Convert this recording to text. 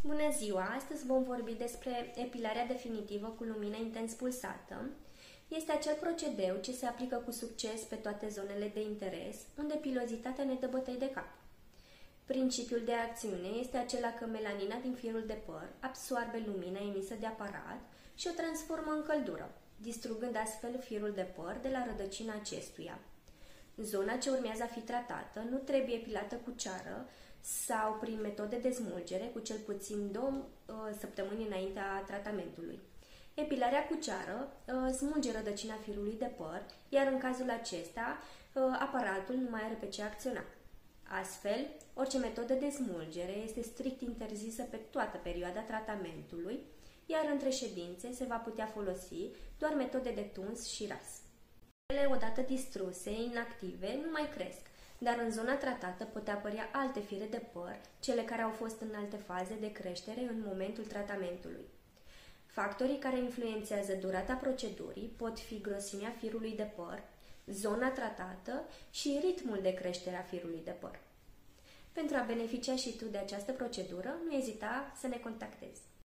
Bună ziua! Astăzi vom vorbi despre epilarea definitivă cu lumină intens pulsată. Este acel procedeu ce se aplică cu succes pe toate zonele de interes, unde pilozitatea ne dă bătăi de cap. Principiul de acțiune este acela că melanina din firul de păr absoarbe lumina emisă de aparat și o transformă în căldură, distrugând astfel firul de păr de la rădăcina acestuia. Zona ce urmează a fi tratată nu trebuie epilată cu ceară sau prin metode de smulgere cu cel puțin 2 săptămâni înaintea tratamentului. Epilarea cu ceară smulge rădăcina firului de păr, iar în cazul acesta aparatul nu mai are pe ce acționa. Astfel, orice metodă de smulgere este strict interzisă pe toată perioada tratamentului, iar între ședințe se va putea folosi doar metode de tuns și ras. Ele, odată distruse, inactive, nu mai cresc, dar în zona tratată pot apărea alte fire de păr, cele care au fost în alte faze de creștere în momentul tratamentului. Factorii care influențează durata procedurii pot fi grosimea firului de păr, zona tratată și ritmul de creștere a firului de păr. Pentru a beneficia și tu de această procedură, nu ezita să ne contactezi.